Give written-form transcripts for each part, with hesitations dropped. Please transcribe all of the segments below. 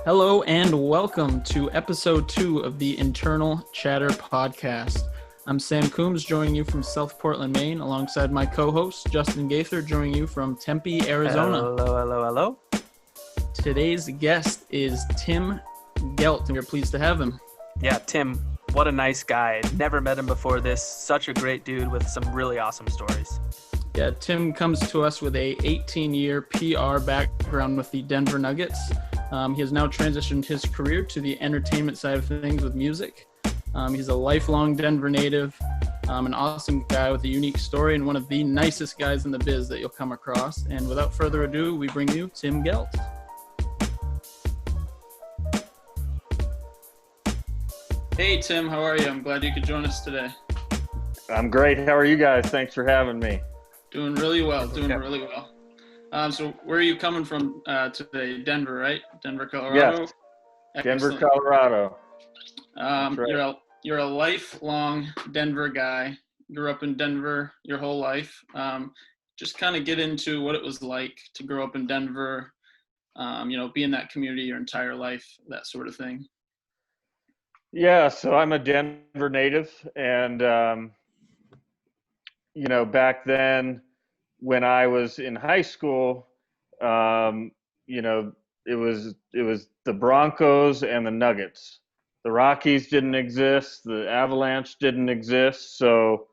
Hello and welcome to episode 2 of the Internal Chatter podcast. I'm Sam Coombs, joining you from South Portland, Maine, alongside my co-host Justin Gaither, joining you from Tempe, Arizona. Hello. Today's guest is Tim Gelt, and we're pleased to have him. Yeah, Tim, what a nice guy. Never met him before this. Such a great dude with some really awesome stories. Yeah, Tim comes to us with a 18-year PR background with the Denver Nuggets. He has now transitioned his career to the entertainment side of things with music. He's a lifelong Denver native, an awesome guy with a unique story, and one of the nicest guys in the biz that you'll come across. And without further ado, we bring you Tim Gelt. Hey, Tim, how are you? I'm glad you could join us today. I'm great. How are you guys? Thanks for having me. Doing really well. So where are you coming from today? Denver, right? Denver, Colorado? Yes. Excellent. Denver, Colorado. Right. You're a lifelong Denver guy. Grew up in Denver your whole life. Just kind of get into what it was like to grow up in Denver, be in that community your entire life, that sort of thing. Yeah, so I'm a Denver native, and back then when I was in high school, it was the Broncos and the Nuggets. The Rockies didn't exist. The Avalanche didn't exist. So,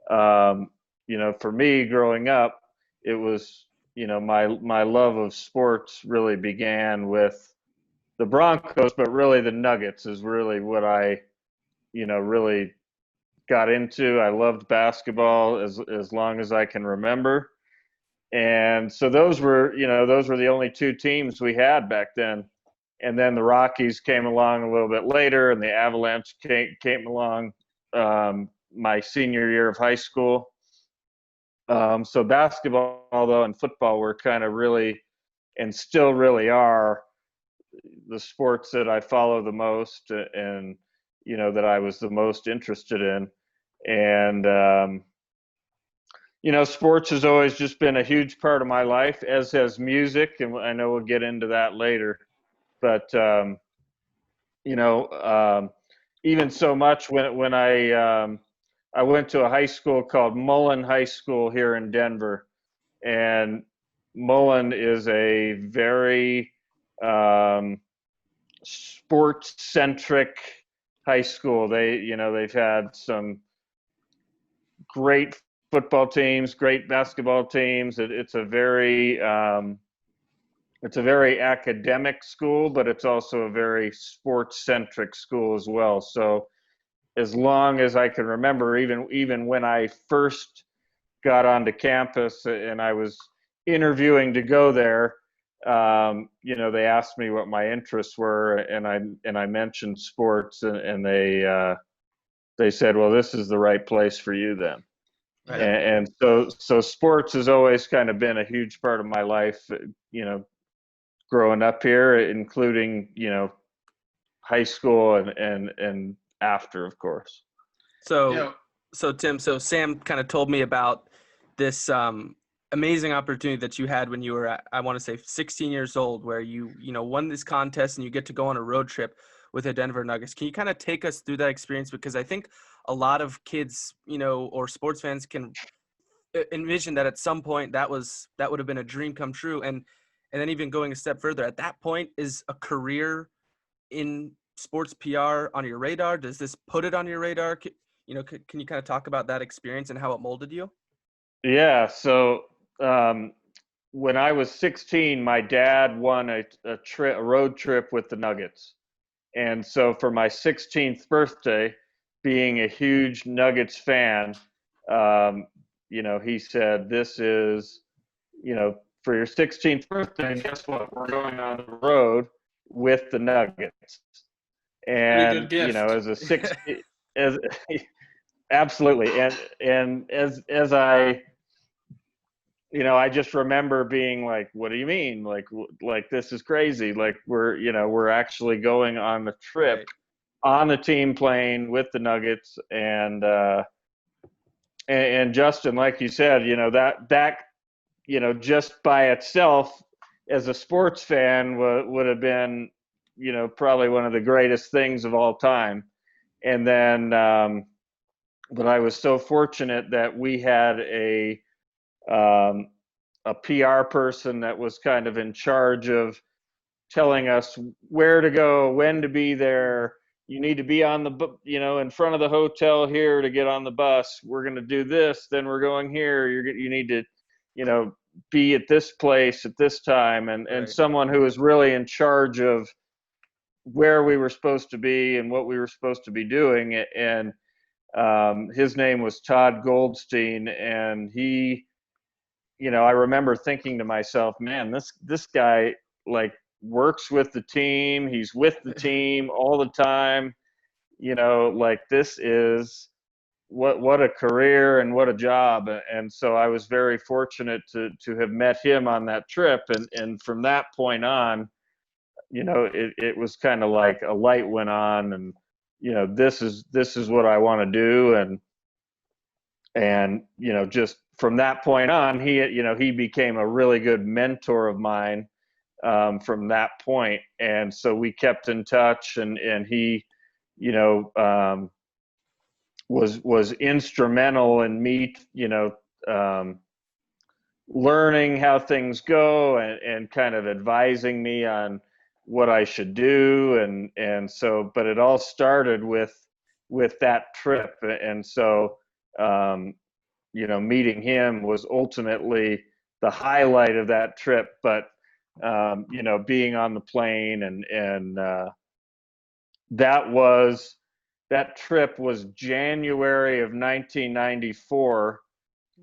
for me growing up, it was, my love of sports really began with the Broncos, but really the Nuggets is really what I, really got into. I loved basketball as long as I can remember. And so those were the only two teams we had back then. And then the Rockies came along a little bit later, and the Avalanche came along my senior year of high school. So basketball, although, and football were kind of really, and still really are, the sports that I follow the most and, that I was the most interested in. And, sports has always just been a huge part of my life, as has music, and I know we'll get into that later. But even so much when I went to a high school called Mullen High School here in Denver, and Mullen is a very sports-centric high school. They've had some great football teams, great basketball teams. It's a very academic school, but it's also a very sports-centric school as well. So as long as I can remember, even when I first got onto campus and I was interviewing to go there, they asked me what my interests were, and I mentioned sports, and they said, well, this is the right place for you then. Right. And so sports has always kind of been a huge part of my life, growing up here, including, high school and after, of course. So Tim, Sam kind of told me about this amazing opportunity that you had when you were, I want to say 16 years old, where you won this contest and you get to go on a road trip with the Denver Nuggets. Can you kind of take us through that experience? Because I think a lot of kids, or sports fans can envision that at some point that would have been a dream come true. And then even going a step further, at that point, is a career in sports PR on your radar? Does this put it on your radar? Can you kind of talk about that experience and how it molded you? Yeah. So when I was 16, my dad won a road trip with the Nuggets. And so for my 16th birthday, being a huge Nuggets fan, he said, this is, for your 16th birthday, guess what? We're going on the road with the Nuggets. And, as a 16, absolutely. And as I, I just remember being like, what do you mean? Like this is crazy. Like we're actually going on the trip. Right. On the team plane with the Nuggets, and Justin, like you said, that just by itself as a sports fan would have been, probably one of the greatest things of all time. And then, but I was so fortunate that we had um, a PR person that was kind of in charge of telling us where to go, when to be there. You need to be on in front of the hotel here to get on the bus. We're going to do this, then we're going here. You need to, be at this place at this time, and someone who was really in charge of where we were supposed to be and what we were supposed to be doing. And his name was Todd Goldstein, and he, I remember thinking to myself, man, this guy like works with the team. He's with the team all the time. Like this is what a career and what a job. And so I was very fortunate to have met him on that trip. And from that point on, it was kind of like a light went on, and, this is what I want to do. And, just from that point on, he became a really good mentor of mine, from that point. And so we kept in touch, and he, was instrumental in me, learning how things go, and kind of advising me on what I should do. And so, but it all started with that trip. And so, meeting him was ultimately the highlight of that trip. But, being on the plane and that trip was January of 1994.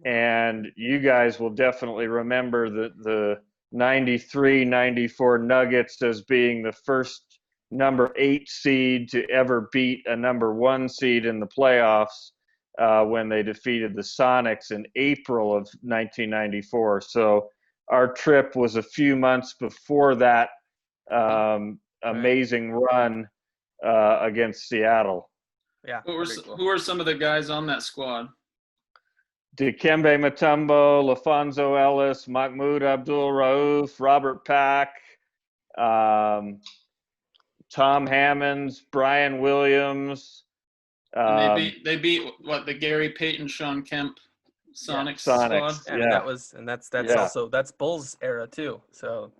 And you guys will definitely remember the 93-94 Nuggets as being the first number 8 seed to ever beat a number 1 seed in the playoffs, when they defeated the Sonics in April of 1994. So our trip was a few months before that amazing run against Seattle. Yeah. Who were some of the guys on that squad? Dikembe Mutombo, LaFonso Ellis, Mahmoud Abdul-Rauf, Robert Pack, Tom Hammonds, Brian Williams. And they beat what, the Gary Payton, Sean Kemp Sonics squad. Yeah. That's Bulls era too. So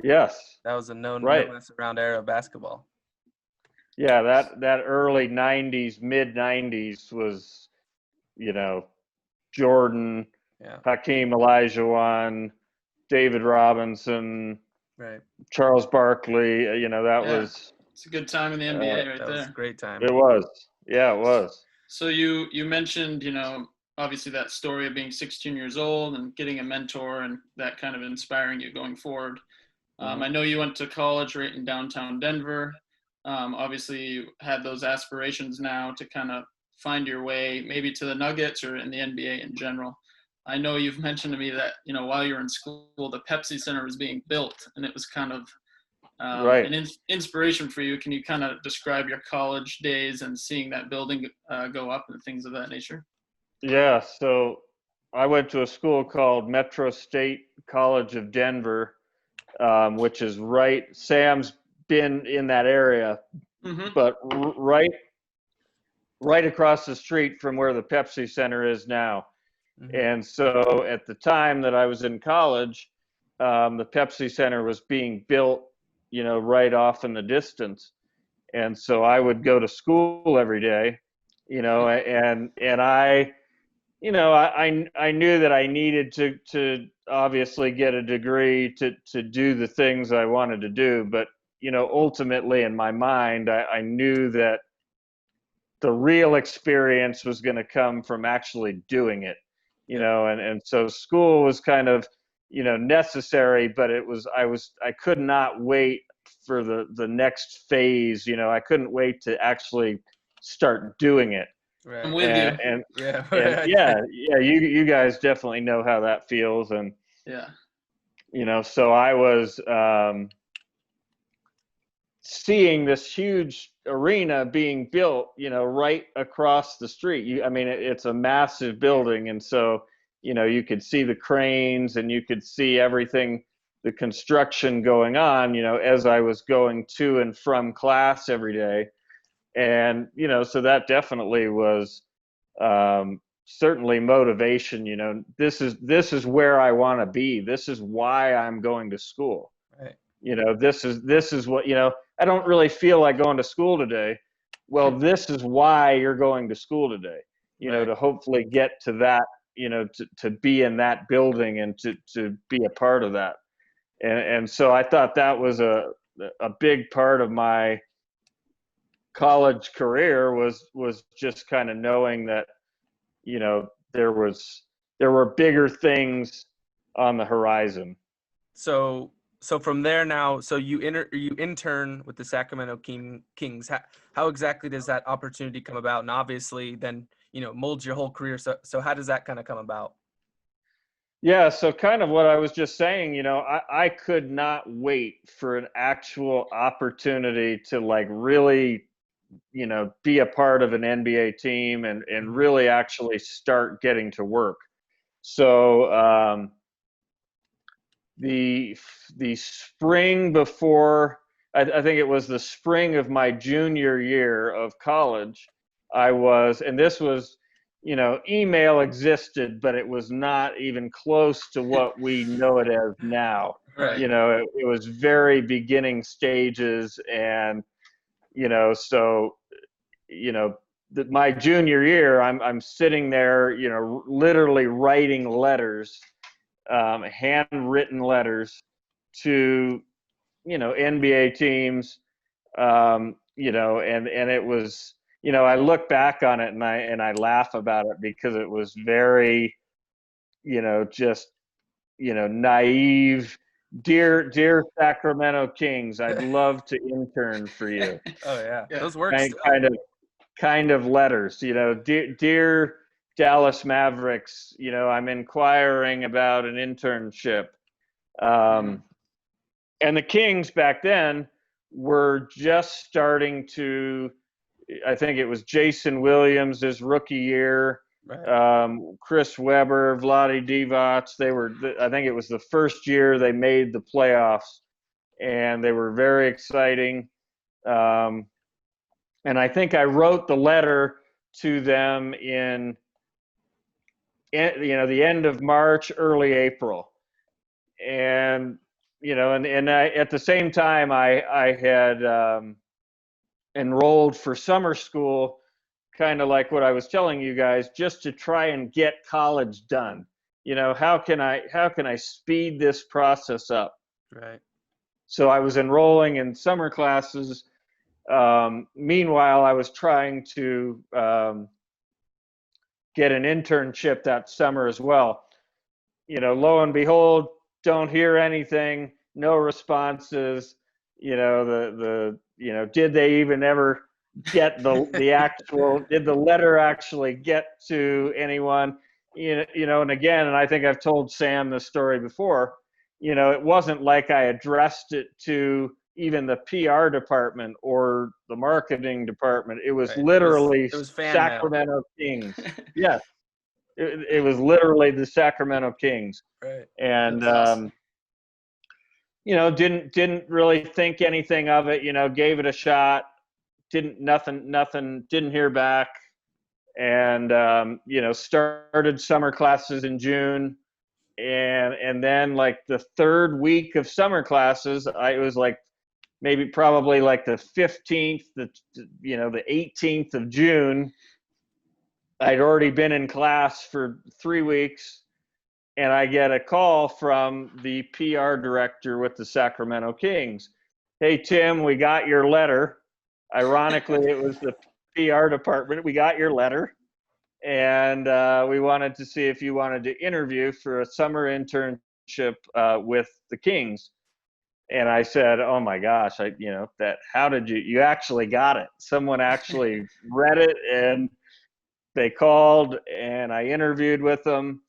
yes, that was a no mess around era of basketball. Yeah, that early 90s, mid 90s was, Jordan, Hakeem Olajuwon, David Robinson, Charles Barkley. It's a good time in the NBA right there. Was a great time. It was. Yeah, it was. So you mentioned, obviously that story of being 16 years old and getting a mentor and that kind of inspiring you going forward. I know you went to college right in downtown Denver. Obviously you had those aspirations now to kind of find your way maybe to the Nuggets or in the NBA in general. I know you've mentioned to me that, while you were in school, the Pepsi Center was being built, and it was kind of an inspiration for you. Can you kind of describe your college days and seeing that building go up and things of that nature? Yeah, so I went to a school called Metro State College of Denver, which is Sam's been in that area, but right across the street from where the Pepsi Center is now. And so at the time that I was in college, the Pepsi Center was being built, right off in the distance. And so I would go to school every day, and I, I knew that I needed to obviously get a degree to do the things I wanted to do. But, ultimately in my mind, I knew that the real experience was going to come from actually doing it, and so school was kind of, necessary, but I could not wait for the next phase. I couldn't wait to actually start doing it. Right. I'm with you. And you guys definitely know how that feels. And, so I was, seeing this huge arena being built, right across the street. It's a massive building. And so, you could see the cranes and you could see everything, the construction going on, as I was going to and from class every day. And, so that definitely was certainly motivation. This is where I want to be. This is why I'm going to school. Right. This is what, I don't really feel like going to school today. Well, this is why you're going to school today, Right. to hopefully get to that, to be in that building and to be a part of that. And so I thought that was a big part of my college career was just kind of knowing that, there were bigger things on the horizon. So from there now, so you intern with the Sacramento Kings. How exactly does that opportunity come about? And obviously then, molds your whole career. So how does that kind of come about? Yeah, so kind of what I was just saying, I could not wait for an actual opportunity to like really, be a part of an NBA team and really actually start getting to work. So the spring before, I think it was the spring of my junior year of college, and this was, email existed, but it was not even close to what we know it as now. Right. It was very beginning stages, and so my junior year, I'm sitting there, literally writing letters, handwritten letters to NBA teams, and it was, I look back on it and I laugh about it because it was very, just, naive. Dear Sacramento Kings, I'd love to intern for you. Oh yeah. Those work kind, still. kind of letters, dear Dallas Mavericks, I'm inquiring about an internship. And the Kings back then were just starting to, I think it was Jason Williams, his rookie year, Right. Chris Webber, Vlade Divac. I think it was the first year they made the playoffs, and they were very exciting. And I think I wrote the letter to them in the end of March, early April. And and I, at the same time, I had enrolled for summer school, kind of like what I was telling you guys, just to try and get college done. How can I speed this process up? Right. So I was enrolling in summer classes. Meanwhile, I was trying to get an internship that summer as well. Lo and behold, don't hear anything, no responses. Did they even ever get the actual, did the letter actually get to anyone? And again, and I think I've told Sam this story before, it wasn't like I addressed it to even the PR department or the marketing department. It was Right. literally It was fan mail. Sacramento Kings. Yes. It was literally the Sacramento Kings. Right. And That's awesome. didn't really think anything of it. Gave it a shot. Nothing. Didn't hear back. And started summer classes in June, and then like the third week of summer classes, it was like probably like the 15th, the 18th of June. I'd already been in class for 3 weeks, and I get a call from the PR director with the Sacramento Kings. Hey, Tim, we got your letter. Ironically, it was the PR department. We got your letter, and we wanted to see if you wanted to interview for a summer internship with the Kings. And I said, oh my gosh, how did you actually got it? Someone actually read it, and they called, and I interviewed with them.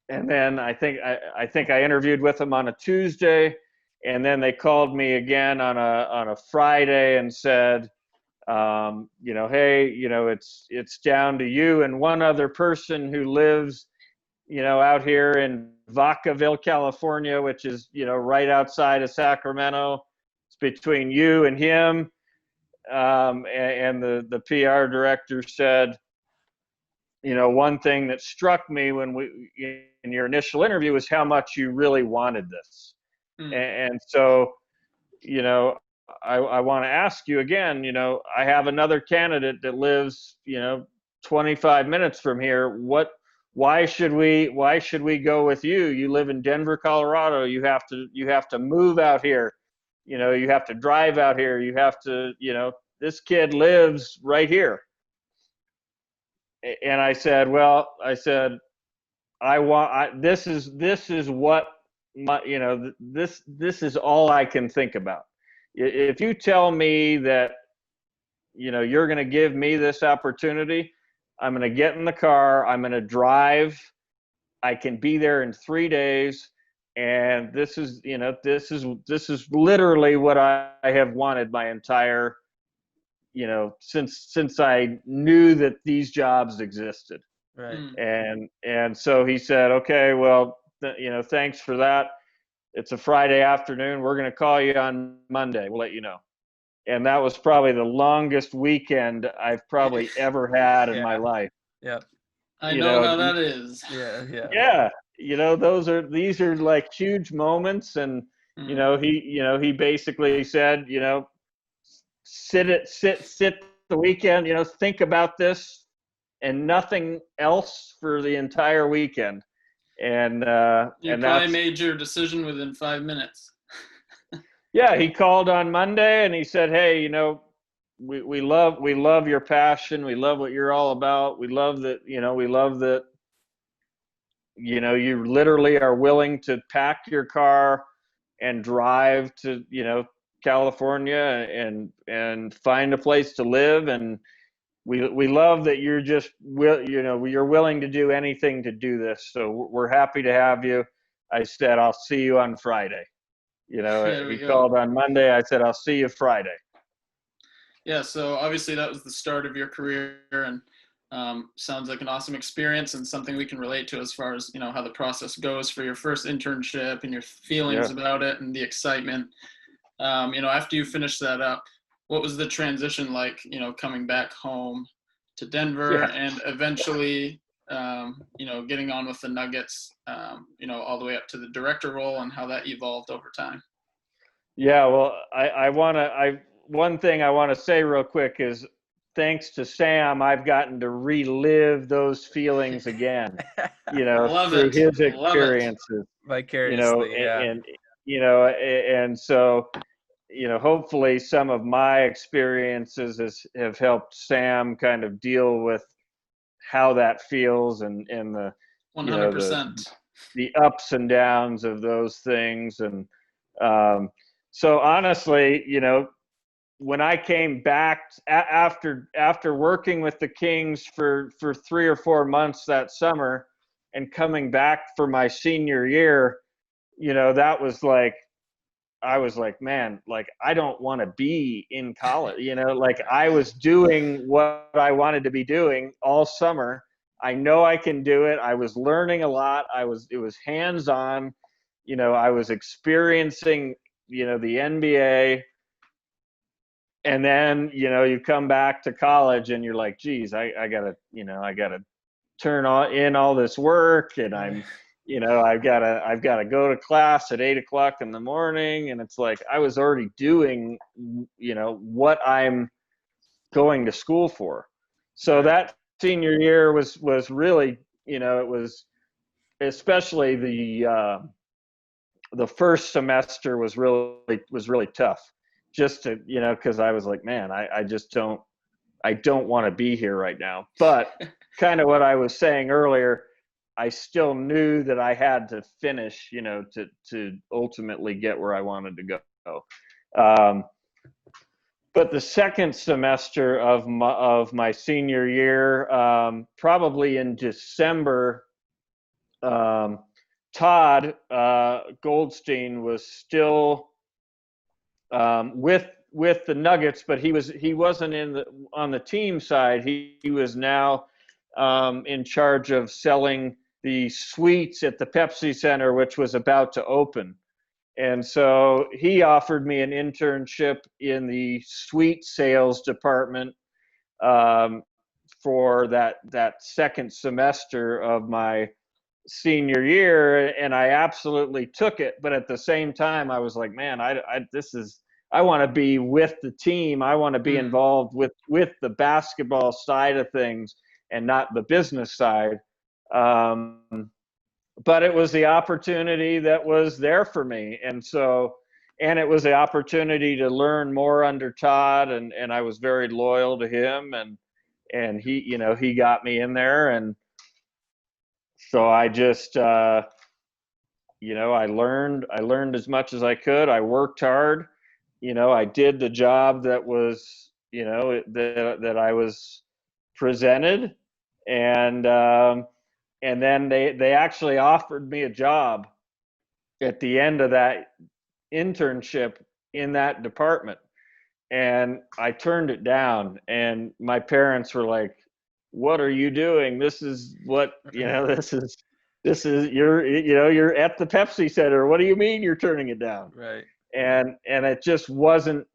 And then I think I interviewed with them on a Tuesday, and then they called me again on a Friday and said, hey, it's down to you and one other person who lives, out here in Vacaville, California, which is, right outside of Sacramento. It's between you and him. And the PR director said, one thing that struck me in your initial interview was how much you really wanted this. And so, I want to ask you again, I have another candidate that lives, 25 minutes from here. Why should we go with you? You live in Denver, Colorado. You have to move out here. You have to drive out here. You have to, this kid lives right here. And I said, this is what this is all I can think about. If you tell me that, you're going to give me this opportunity, I'm going to get in the car, I'm going to drive, I can be there in 3 days. And this is literally what I have wanted my entire, since I knew that these jobs existed. Right. And so he said, okay, well, thanks for that. It's a Friday afternoon. We're going to call you on Monday. We'll let you know. And that was probably the longest weekend I've probably ever had in my life. Yep. I know how that is. Yeah. These are like huge moments. And, he basically said, sit the weekend, think about this and nothing else for the entire weekend. And you probably made your decision within 5 minutes. Yeah, he called on Monday and he said, hey, we love your passion. We love what you're all about. We love that, you literally are willing to pack your car and drive to, California and find a place to live. And we love that you're you're willing to do anything to do this. So we're happy to have you. I said, I'll see you on Friday. He called on Monday. I said, I'll see you Friday. Yeah. So obviously that was the start of your career, and sounds like an awesome experience and something we can relate to as far as, how the process goes for your first internship and your feelings about it and the excitement. After you finish that up, what was the transition like, coming back home to Denver and eventually, getting on with the Nuggets, all the way up to the director role and how that evolved over time? Yeah, well, one thing I want to say real quick is thanks to Sam, I've gotten to relive those feelings again, through his experiences. Vicariously, and so, hopefully some of my experiences have helped Sam kind of deal with how that feels and the 100%. The ups and downs of those things. And so honestly, when I came back after working with the Kings for 3 or 4 months that summer and coming back for my senior year, that was like, I was like, man, like, I don't want to be in college, like I was doing what I wanted to be doing all summer. I know I can do it. I was learning a lot. It was hands-on, I was experiencing, the NBA. And then, you come back to college and you're like, geez, I gotta turn in all this work, and I've gotta go to class at 8 o'clock in the morning. And it's like, I was already doing, what I'm going to school for. So that senior year was really, it was, especially the first semester was really tough, just to, cause I was like, man, I don't want to be here right now. But kind of what I was saying earlier, I still knew that I had to finish, to ultimately get where I wanted to go. But the second semester of my senior year, probably in December, Todd Goldstein was still with the Nuggets, but he wasn't on the team side. He was now in charge of selling the suites at the Pepsi Center, which was about to open. And so he offered me an internship in the suite sales department for that second semester of my senior year, and I absolutely took it. But at the same time, I was like, man, I want to be with the team. I want to be involved with the basketball side of things and not the business side. But it was the opportunity that was there for me, and it was the opportunity to learn more under Todd, and I was very loyal to him, and he got me in there, and so I just I learned as much as I could. I worked hard. I did the job that was that I was presented, and then they actually offered me a job at the end of that internship in that department, and I turned it down, and my parents were like, what are you doing? This is what, this is you're at the Pepsi Center. What do you mean you're turning it down? Right. And it just wasn't,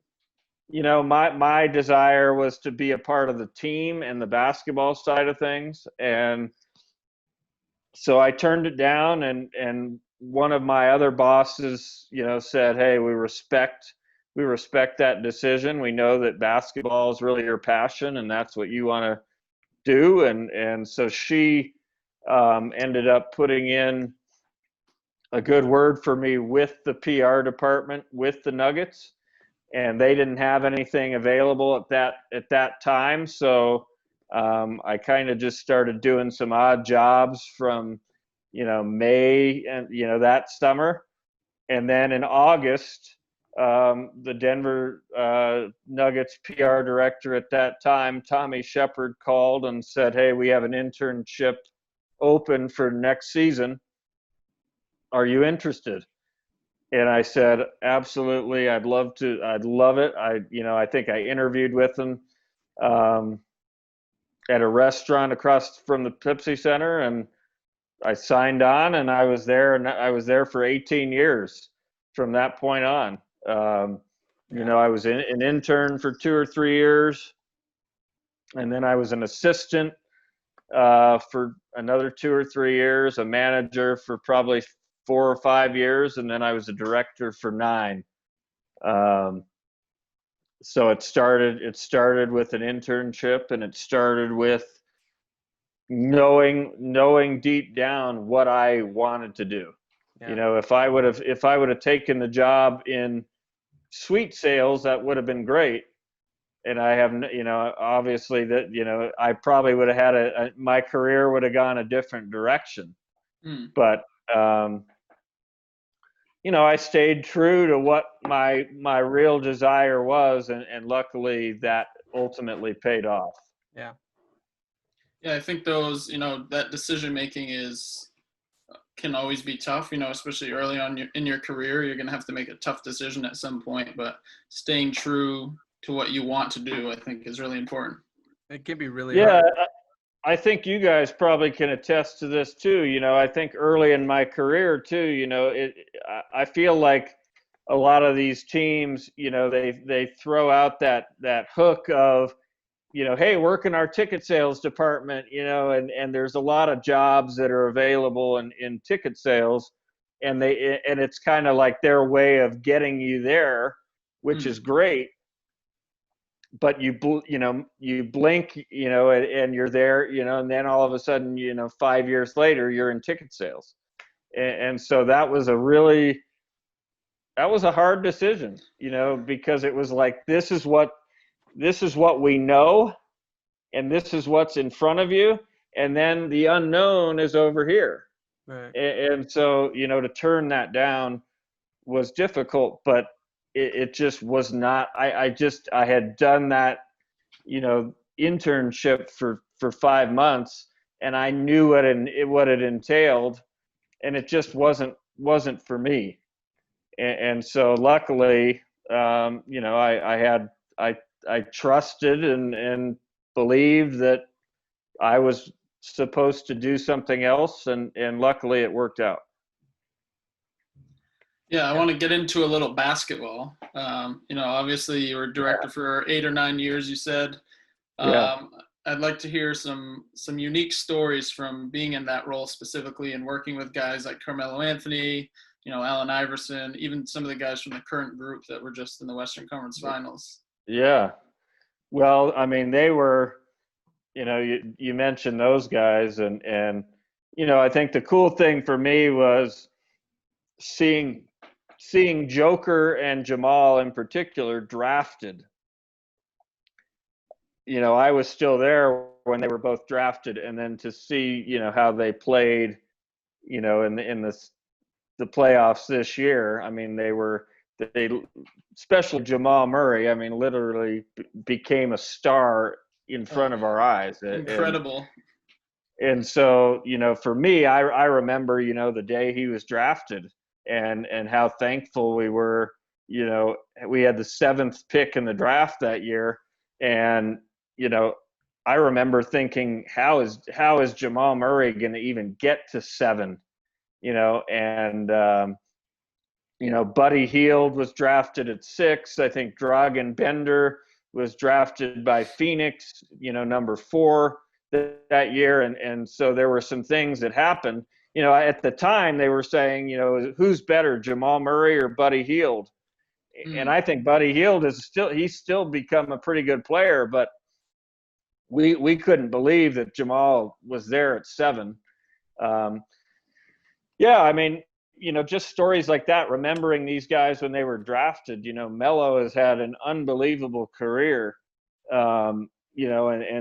my desire was to be a part of the team and the basketball side of things. And so I turned it down, and one of my other bosses, said, hey, we respect that decision. We know that basketball is really your passion and that's what you want to do. And so she ended up putting in a good word for me with the PR department, with the Nuggets, and they didn't have anything available at that time. So I kind of just started doing some odd jobs from, May and, that summer. And then in August, the Denver Nuggets PR director at that time, Tommy Shepard, called and said, hey, we have an internship open for next season. Are you interested? And I said, absolutely. I'd love to. I'd love it. I think I interviewed with him at a restaurant across from the Pepsi Center, and I signed on, and I was there, and I was there for 18 years from that point on. I was an intern for 2 or 3 years, and then I was an assistant for another 2 or 3 years, a manager for probably 4 or 5 years, and then I was a director for 9. So it started with an internship, and it started with knowing deep down what I wanted to do. Yeah. If I would have taken the job in suite sales, that would have been great. And I have, obviously that, I probably would have had my career would have gone a different direction. But, I stayed true to what my real desire was. And luckily that ultimately paid off. Yeah. Yeah. I think those, that decision-making can always be tough, especially early on in your career. You're going to have to make a tough decision at some point, but staying true to what you want to do, I think, is really important. It can be really hard. I think you guys probably can attest to this too. I think early in my career too, I feel like a lot of these teams, they throw out that hook of, hey, work in our ticket sales department, and there's a lot of jobs that are available in ticket sales, and it's kind of like their way of getting you there, which is great. But you blink, and you're there, and then all of a sudden, 5 years later, you're in ticket sales. And so that was a hard decision, because it was like, this is what we know, and this is what's in front of you, and then the unknown is over here. Right. And so, to turn that down was difficult, but it just was not. I had done that, internship for 5 months, and I knew what it entailed, and it just wasn't for me. And so luckily, I trusted and believed that I was supposed to do something else, and luckily it worked out. Yeah, I want to get into a little basketball. Obviously you were director for 8 or 9 years, you said. Yeah. I'd like to hear some unique stories from being in that role specifically and working with guys like Carmelo Anthony, Allen Iverson, even some of the guys from the current group that were just in the Western Conference Finals. Yeah. Well, I mean, they were, you mentioned those guys, and I think the cool thing for me was seeing Joker and Jamal in particular drafted. I was still there when they were both drafted, and then to see, how they played, in the playoffs this year. I mean, they especially Jamal Murray, I mean, literally became a star in front of our eyes. Incredible. And so, for me, I remember, the day he was drafted, and how thankful we were. We had the 7th pick in the draft that year, and I remember thinking, how is Jamal Murray going to even get to 7? And Buddy Hield was drafted at 6. I think Dragan Bender was drafted by Phoenix, number 4 that year. And so there were some things that happened. At the time they were saying, who's better, Jamal Murray or Buddy Hield? And I think Buddy Hield he's still become a pretty good player, but we couldn't believe that Jamal was there at 7. Yeah, I mean, just stories like that, remembering these guys when they were drafted. Melo has had an unbelievable career. And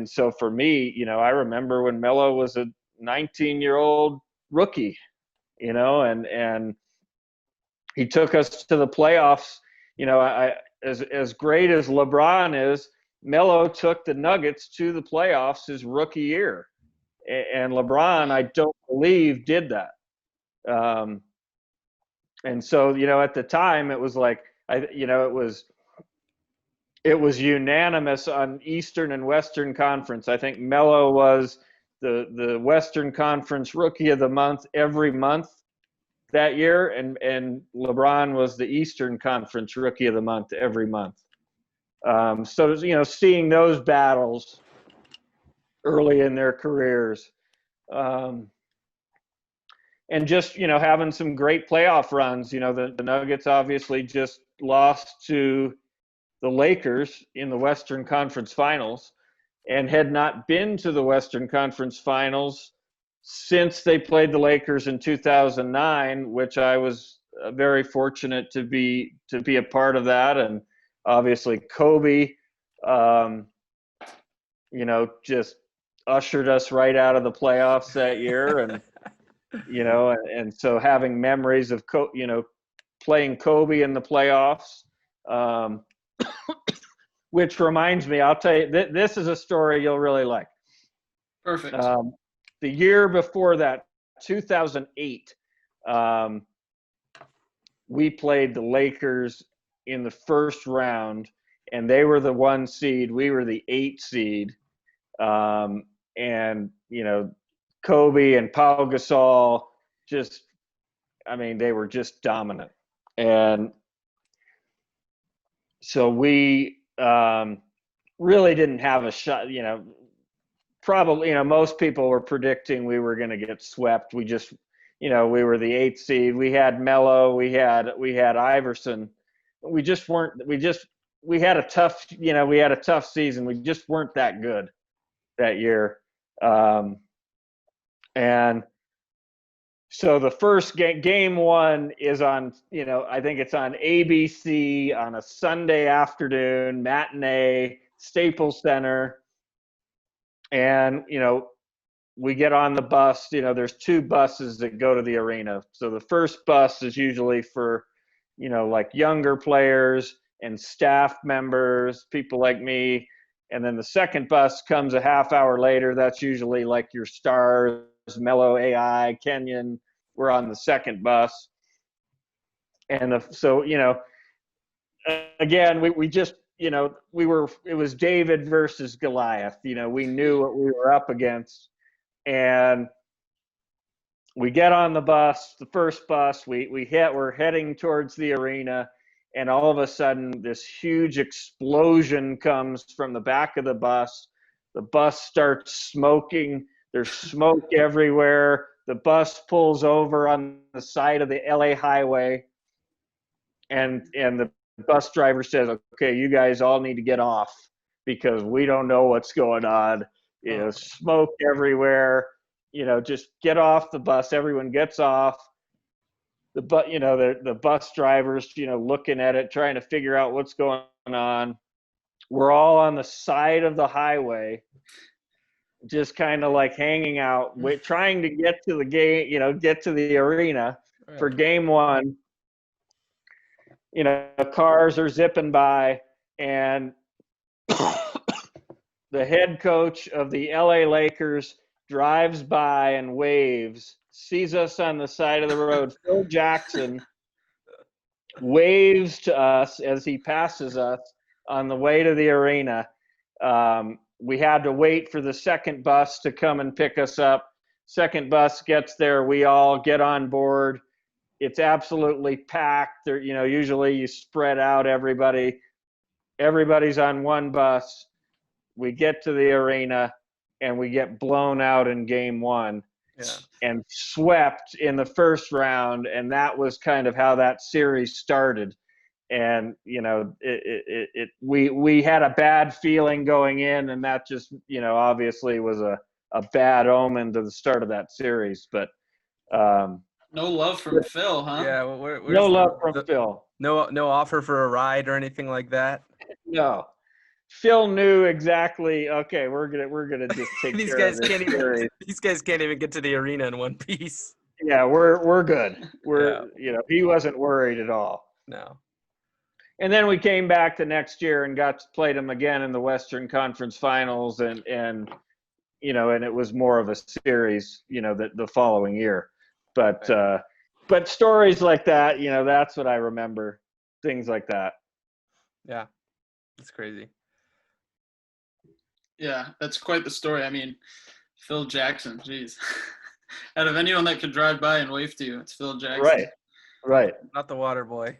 so for me, I remember when Melo was a 19-year-old rookie, and he took us to the playoffs. As great as LeBron is, Melo took the Nuggets to the playoffs his rookie year, and LeBron, I don't believe, did that. And so, at the time it was like, it was unanimous on Eastern and Western Conference. I think Melo was the Western Conference Rookie of the Month every month that year, and LeBron was the Eastern Conference Rookie of the Month every month. So, seeing those battles early in their careers, and just, having some great playoff runs. The Nuggets obviously just lost to the Lakers in the Western Conference Finals, and had not been to the Western Conference Finals since they played the Lakers in 2009, which I was very fortunate to be a part of that. And obviously Kobe, just ushered us right out of the playoffs that year. And, and so having memories of, playing Kobe in the playoffs, which reminds me, I'll tell you, this is a story you'll really like. Perfect. The year before that, 2008, we played the Lakers in the first round, and they were the 1 seed. We were the 8 seed. And, Kobe and Pau Gasol they were just dominant. And so we really didn't have a shot, probably, most people were predicting we were going to get swept. We just, we were the 8th seed. We had Melo, we had Iverson. We had a tough season. We just weren't that good that year. And so the first game 1 is on, I think it's on ABC on a Sunday afternoon, matinee, Staples Center. And, we get on the bus. There's 2 buses that go to the arena. So the first bus is usually for, like younger players and staff members, people like me. And then the second bus comes a half hour later. That's usually like your stars, Melo, AI, Kenyon. We're on the second bus. And so, again, we just, it was David versus Goliath. We knew what we were up against. And we get on the bus, the first bus, we're heading towards the arena, and all of a sudden this huge explosion comes from the back of the bus. The bus starts smoking. There's smoke everywhere. The bus pulls over on the side of the LA highway, and the bus driver says, "Okay, you guys all need to get off because we don't know what's going on. Smoke everywhere. Just get off the bus." Everyone gets off. The bus drivers, looking at it, trying to figure out what's going on. We're all on the side of the highway, just kind of like hanging out, trying to get to the game, get to the arena for game one. Cars are zipping by, and the head coach of the LA Lakers drives by and waves, sees us on the side of the road. Phil Jackson waves to us as he passes us on the way to the arena. We had to wait for the second bus to come and pick us up. Second bus gets there. We all get on board. It's absolutely packed. There, usually you spread out everybody. Everybody's on one bus. We get to the arena and we get blown out in game one and swept in the first round. And that was kind of how that series started. And, we had a bad feeling going in, and that just, obviously was a bad omen to the start of that series. But no love from Phil, huh? Yeah. No love from Phil. No offer for a ride or anything like that. No. Phil knew exactly. Okay, we're gonna just take these care guys of this can't series. even. These guys can't even get to the arena in one piece. Yeah, we're good. He wasn't worried at all. No. And then we came back the next year and got to play them again in the Western Conference Finals, and it was more of a series, the following year. But stories like that, that's what I remember. Things like that. Yeah, that's crazy. Yeah, that's quite the story. I mean, Phil Jackson, geez. Out of anyone that could drive by and wave to you, it's Phil Jackson. Right. Not the water boy.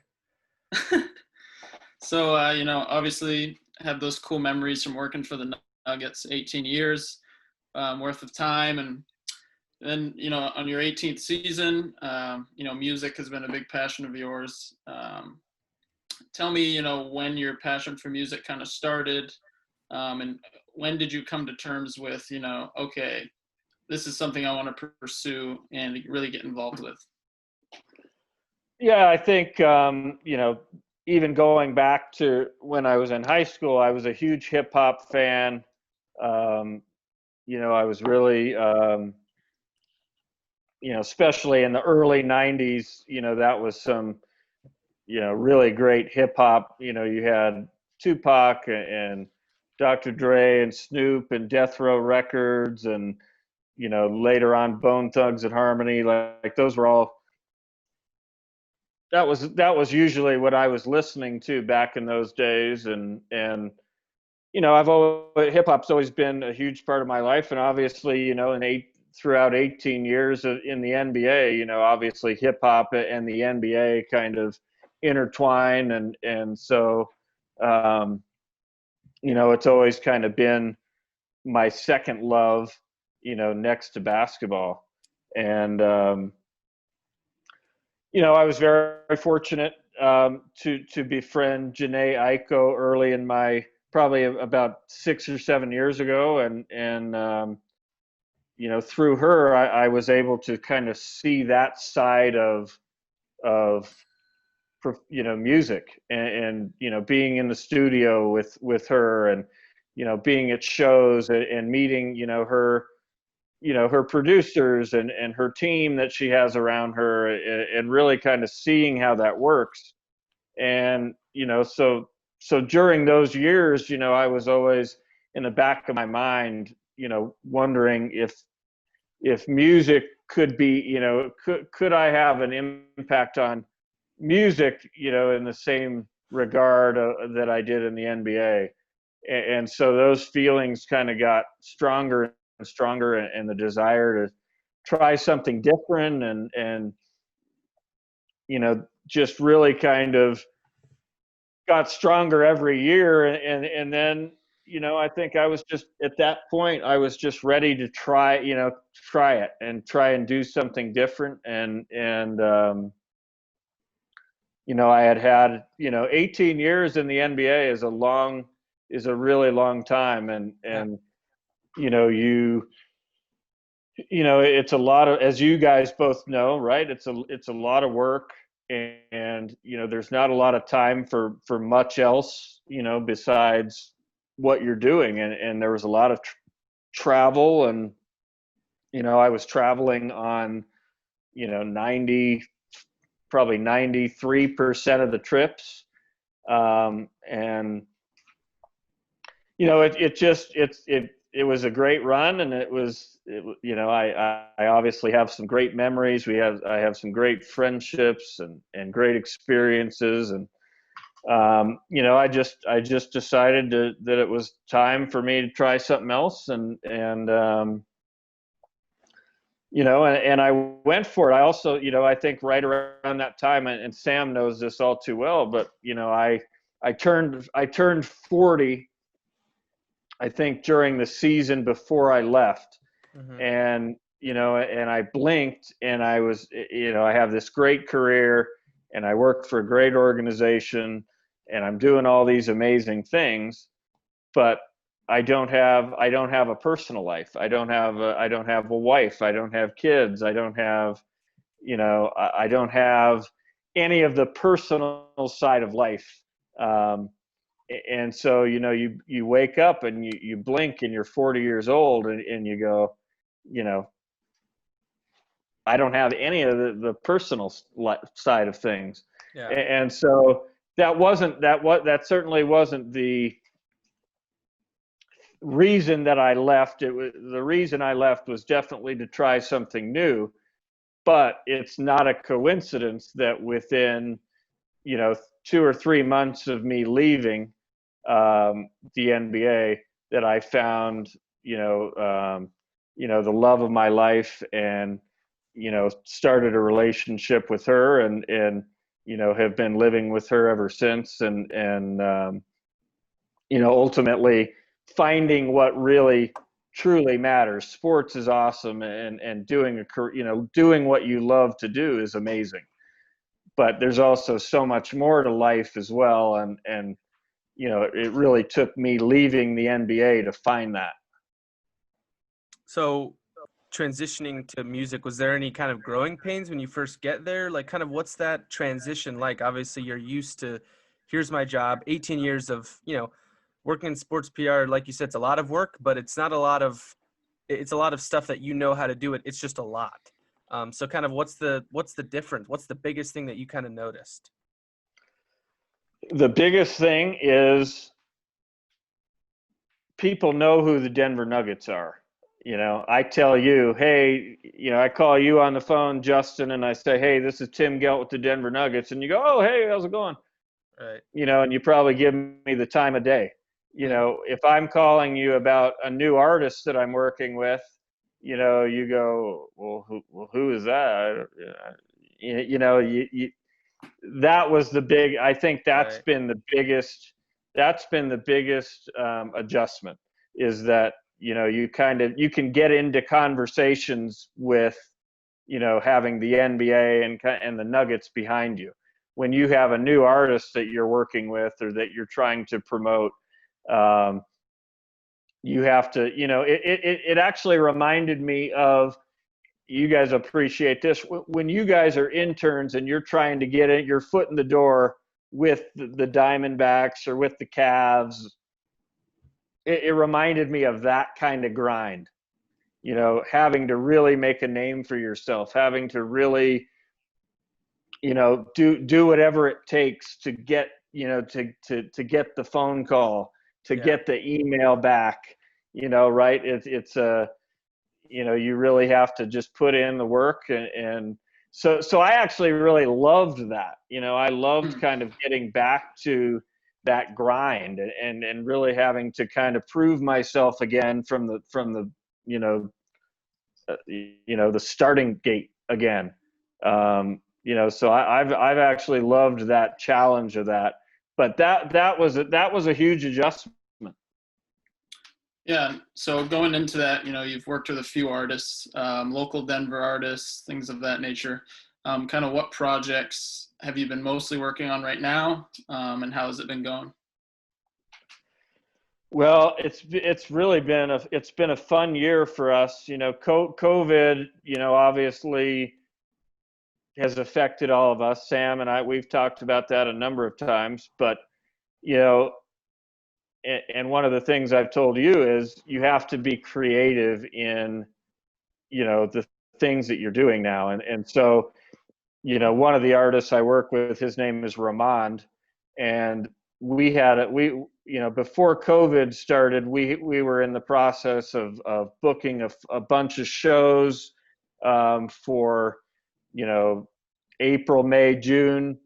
So, obviously have those cool memories from working for the Nuggets, 18 years worth of time. And then, on your 18th season, music has been a big passion of yours. Tell me, when your passion for music kind of started, and when did you come to terms with, okay, this is something I want to pursue and really get involved with? Yeah, I think, even going back to when I was in high school, I was a huge hip hop fan. I was really, especially in the early 90s, that was some, really great hip hop. You had Tupac and Dr. Dre and Snoop and Death Row Records, and, later on Bone Thugs and Harmony. Like those were all, that was usually what I was listening to back in those days. And hip hop's always been a huge part of my life. And obviously, throughout 18 years in the NBA, obviously hip hop and the NBA kind of intertwine. And so, it's always kind of been my second love, next to basketball. And, I was very fortunate to befriend Janae Aiko early in probably about 6 or 7 years ago. And through her, I was able to kind of see that side of music, and being in the studio with her, and being at shows and meeting her producers and her team that she has around her, and really kind of seeing how that works. And so during those years, I was always in the back of my mind, wondering if music could be, could I have an impact on music, in the same regard that I did in the NBA. And so those feelings kind of got stronger stronger, and the desire to try something different, and just really kind of got stronger every year. And then, I think I was just, at that point, I was just ready to try it and try and do something different. And I had 18 years in the NBA is a really long time. And it's a lot of, as you guys both know, right? It's a lot of work, and there's not a lot of time for much else, besides what you're doing. And there was a lot of travel, and I was traveling on 90, probably 93% of the trips. And it was a great run, and I obviously have some great memories. I have some great friendships and great experiences. And I just decided that it was time for me to try something else. And I went for it. I also, I think right around that time, and Sam knows this all too well, but I turned 40, I think, during the season before I left. Mm-hmm. And and I blinked, and I was, I have this great career, and I work for a great organization, and I'm doing all these amazing things, but I don't have a personal life. I don't have a wife. I don't have kids. I don't have, I don't have any of the personal side of life. And so, you wake up and you blink, and you're 40 years old, and you go, I don't have any of the personal side of things. Yeah. And so that certainly wasn't the reason that I left. The reason I left was definitely to try something new, but it's not a coincidence that within, 2 or 3 months of me leaving the NBA, that I found, the love of my life, and, started a relationship with her, and have been living with her ever since. And ultimately finding what really truly matters. Sports is awesome, and doing doing what you love to do is amazing. But there's also so much more to life as well. And it really took me leaving the NBA to find that. So transitioning to music, was there any kind of growing pains when you first get there? Like, kind of what's that transition like? Obviously you're used to, here's my job, 18 years of, working in sports PR. Like you said, it's a lot of work, but it's not a lot of, it's a lot of stuff that how to do it. It's just a lot. So kind of what's the difference? What's the biggest thing that you kind of noticed? The biggest thing is people know who the Denver Nuggets are. I tell you, hey, I call you on the phone, Justin, and I say, hey, this is Tim Gelt with the Denver Nuggets. And you go, oh, hey, how's it going? Right. And you probably give me the time of day. If I'm calling you about a new artist that I'm working with, you go, well, who is that? That was the big, I think that's Right. been the biggest, adjustment, is that, you can get into conversations with, having the NBA and the Nuggets behind you. When you have a new artist that you're working with, or that you're trying to promote, you have to, it actually reminded me of, you guys appreciate this, when you guys are interns and you're trying to get your foot in the door with the Diamondbacks or with the Cavs. It reminded me of that kind of grind, having to really make a name for yourself, having to really, do whatever it takes to get, to get the phone call, to get the email back, right? It's a, you really have to just put in the work. And so I actually really loved that. I loved kind of getting back to that grind, and really having to kind of prove myself again from the the starting gate again. So I've actually loved that challenge of that, but that was a huge adjustment. Yeah. So going into that, you've worked with a few artists, local Denver artists, things of that nature. Kind of what projects have you been mostly working on right now, and how has it been going? Well, it's really been a fun year for us. COVID, obviously has affected all of us. Sam and we've talked about that a number of times, but you know, and one of the things I've told you is you have to be creative in, the things that you're doing now. And so, one of the artists I work with, his name is Ramond, and before COVID started, we were in the process of booking a bunch of shows for, April, May, June,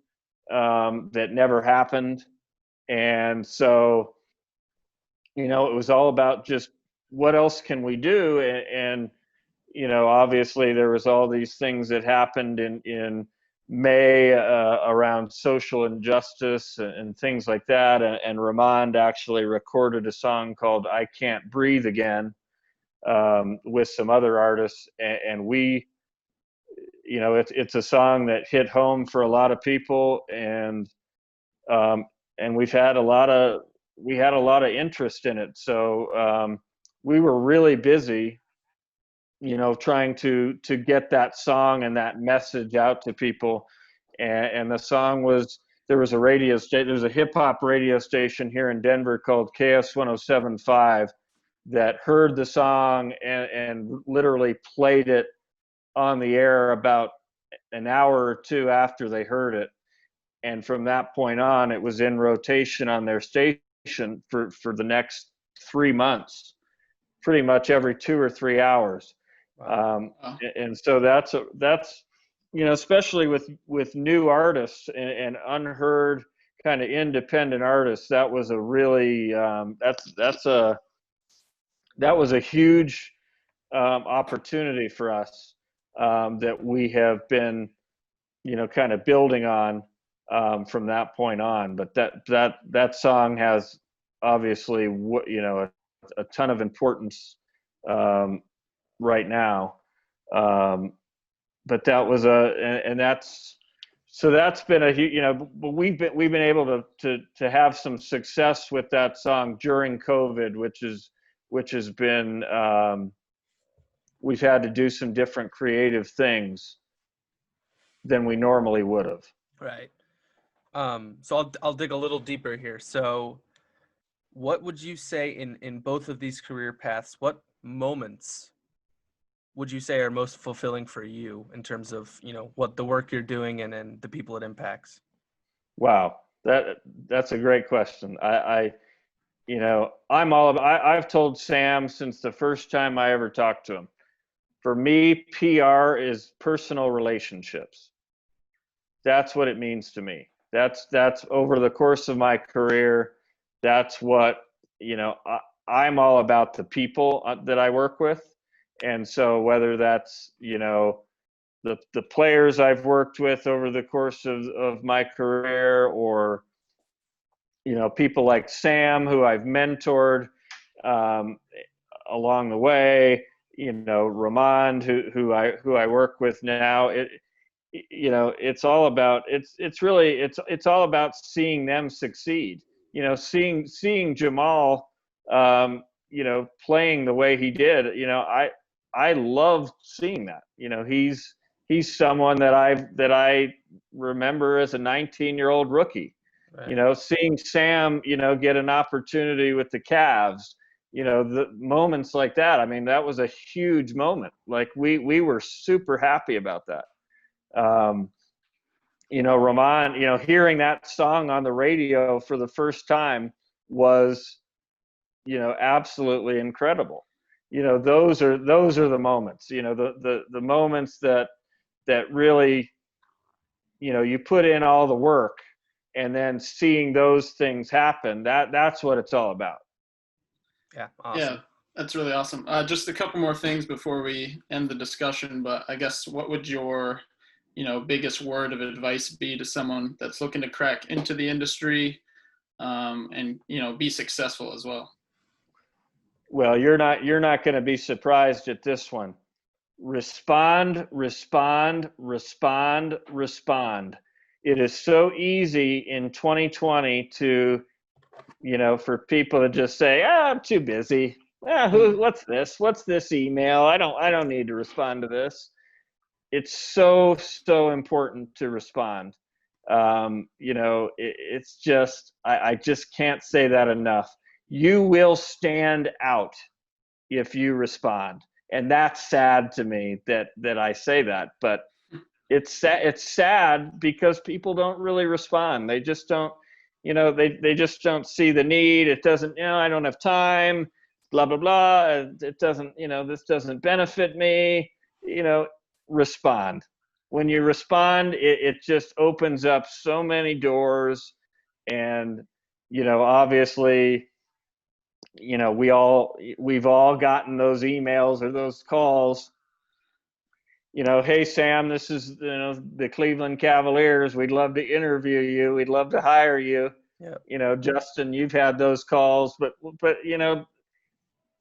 that never happened. And so, it was all about just what else can we do? And obviously there was all these things that happened in May around social injustice and things like that. And Ramond actually recorded a song called "I Can't Breathe Again" with some other artists, and we, it's a song that hit home for a lot of people, and we've had a lot of interest in it. So we were really busy, trying to get that song and that message out to people. And the song was, there's a hip hop radio station here in Denver called KS 107.5 that heard the song and literally played it on the air about an hour or two after they heard it. And from that point on, it was in rotation on their station for the next 3 months, pretty much every 2 or 3 hours. Wow. And so that's especially with new artists and unheard kind of independent artists, that was a really that was a huge opportunity for us, that we have been kind of building on from that point on. But that song has obviously a ton of importance right now. But that was that's been a huge, but we've been able to have some success with that song during COVID, which has been, we've had to do some different creative things than we normally would have. Right. So I'll dig a little deeper here. So what would you say in both of these career paths, what moments would you say are most fulfilling for you in terms of, what the work you're doing and the people it impacts? Wow. That's a great question. I've told Sam since the first time I ever talked to him, for me, PR is personal relationships. That's what it means to me. That's over the course of my career. That's what, I'm all about the people that I work with. And so whether that's, the players I've worked with over the course of my career, or, people like Sam, who I've mentored along the way, Ramond, who I work with now, it's all about, it's all about seeing them succeed, seeing Jamal, playing the way he did, I love seeing that. He's someone that I remember as a 19-year-old rookie. Right. Seeing Sam, get an opportunity with the Cavs, the moments like that. I mean, that was a huge moment. Like we were super happy about that. Ramond, hearing that song on the radio for the first time was, absolutely incredible. Those are the moments, the moments that really, you put in all the work, and then seeing those things happen, that's what it's all about. Yeah. Awesome. Yeah. That's really awesome. Just a couple more things before we end the discussion, but I guess what would your, biggest word of advice be to someone that's looking to crack into the industry, and, be successful as well? Well, you're not going to be surprised at this one. Respond, respond, respond, respond. It is so easy in 2020 to, for people to just say, I'm too busy. What's this? What's this email? I don't need to respond to this. It's so, so important to respond. It's just, I just can't say that enough. You will stand out if you respond. And that's sad to me that I say that, but it's sad because people don't really respond. They just don't, they just don't see the need. It doesn't, I don't have time, blah, blah, blah. It doesn't, this doesn't benefit me, respond. When you respond, it just opens up so many doors. And, obviously, we've all gotten those emails or those calls. Hey Sam, this is the Cleveland Cavaliers. We'd love to interview you. We'd love to hire you. Yeah. Justin, you've had those calls, but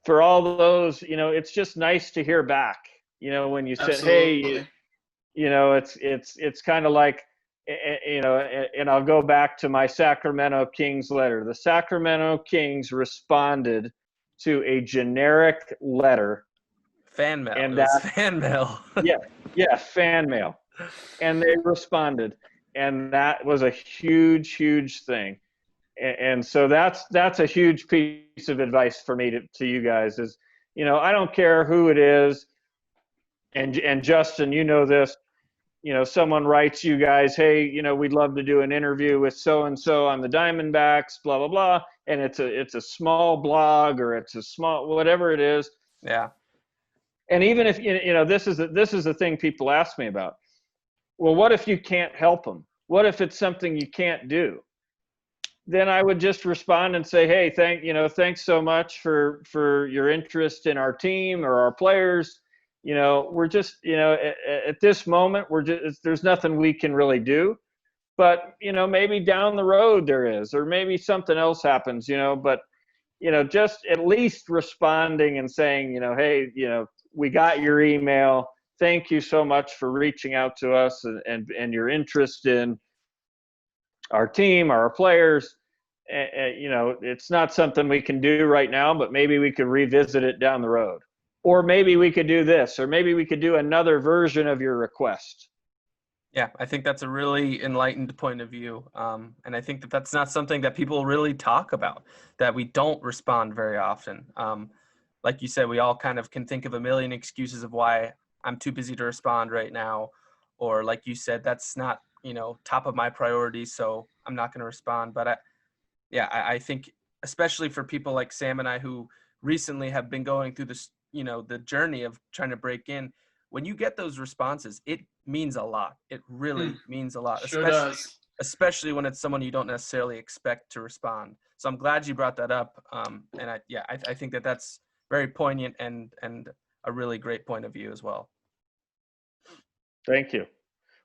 for all those, it's just nice to hear back. When you said, Absolutely. hey, it's kind of like, and I'll go back to my Sacramento Kings letter. The Sacramento Kings responded to a generic letter. Fan mail. And it was fan mail. yeah, fan mail. And they responded. And that was a huge, huge thing. And so that's a huge piece of advice for me to you guys is, I don't care who it is. And Justin, this, someone writes you guys, hey, we'd love to do an interview with so-and-so on the Diamondbacks, blah, blah, blah. And it's a small blog or it's a small, whatever it is. Yeah. And even if, this is the thing people ask me about. Well, what if you can't help them? What if it's something you can't do? Then I would just respond and say, hey, thanks so much for your interest in our team or our players. We're just, at this moment, there's nothing we can really do, but, maybe down the road there is, or maybe something else happens, but, just at least responding and saying, hey, we got your email. Thank you so much for reaching out to us and your interest in our team, our players. It's not something we can do right now, but maybe we could revisit it down the road. Or maybe we could do this, or maybe we could do another version of your request. Yeah, I think that's a really enlightened point of view. And I think that's not something that people really talk about, that we don't respond very often. Like you said, we all kind of can think of a million excuses of why I'm too busy to respond right now. Or like you said, that's not, top of my priorities, so I'm not going to respond. But I think especially for people like Sam and I who recently have been going through this, the journey of trying to break in, when you get those responses, it means a lot. It really means a lot, Sure does. especially when it's someone you don't necessarily expect to respond. So I'm glad you brought that up. And I think that's very poignant and a really great point of view as well. Thank you.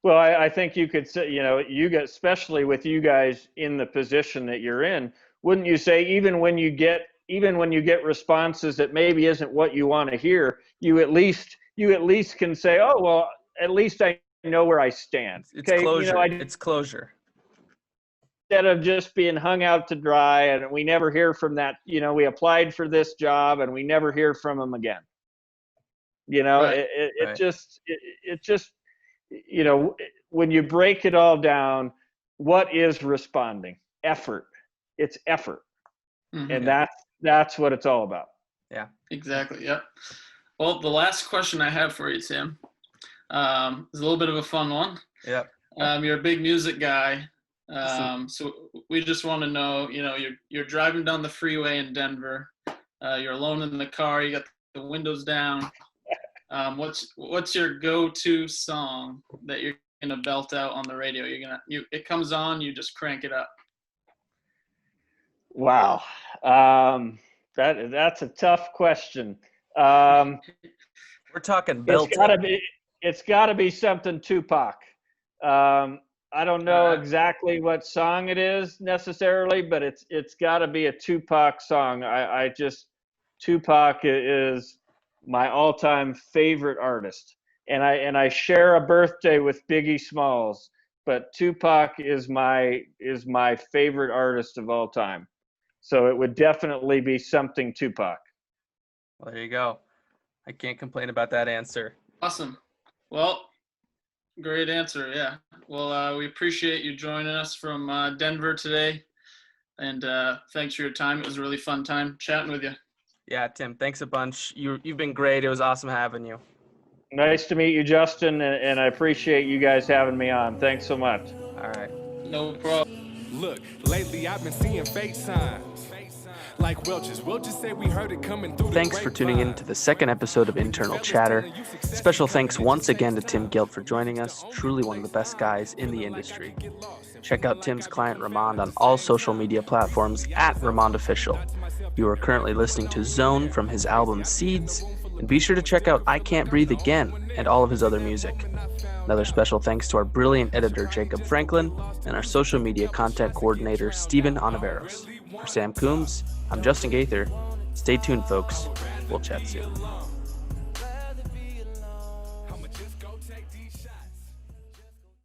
Well, I think you could say, you get, especially with you guys in the position that you're in, wouldn't you say even when you get responses that maybe isn't what you want to hear, you at least can say, oh, well, at least I know where I stand. It's closure. It's closure. Instead of just being hung out to dry and we never hear from that, we applied for this job and we never hear from them again. Right. It just, when you break it all down, what is responding? Effort. It's effort. Mm-hmm. And that's what it's all about. Yeah, exactly. Yep. Well, the last question I have for you, Tim, is a little bit of a fun one. Yep. You're a big music guy. So we just want to know, you're driving down the freeway in Denver. You're alone in the car. You got the windows down. What's your go-to song that you're gonna belt out on the radio? It comes on, you just crank it up. Wow. That's a tough question. We're talking It's built. gotta be something Tupac. I don't know exactly what song it is necessarily, but it's gotta be a Tupac song. Tupac is my all-time favorite artist, and I share a birthday with Biggie Smalls, but Tupac is my favorite artist of all time. So it would definitely be something Tupac. Well, there you go. I can't complain about that answer. Awesome. Well, great answer. Yeah. Well, we appreciate you joining us from Denver today. And thanks for your time. It was a really fun time chatting with you. Yeah, Tim, thanks a bunch. You've been great. It was awesome having you. Nice to meet you, Justin, and I appreciate you guys having me on. Thanks so much. All right. No problem. Look, lately I've been seeing fake signs. Like Welch's say we heard it coming through. Thanks for tuning in to the second episode of Internal Chatter. Special thanks once again to Tim Gelt for joining us. Truly one of the best guys in the industry. Check out Tim's client Ramond on all social media platforms at Ramond Official. You are currently listening to Zone from his album Seeds, and be sure to check out I Can't Breathe Again and all of his other music. Another special thanks to our brilliant editor Jacob Franklin and our social media content coordinator Steven Onaveros. For Sam Coombs, I'm Justin Gaither. Stay tuned, folks. We'll chat soon.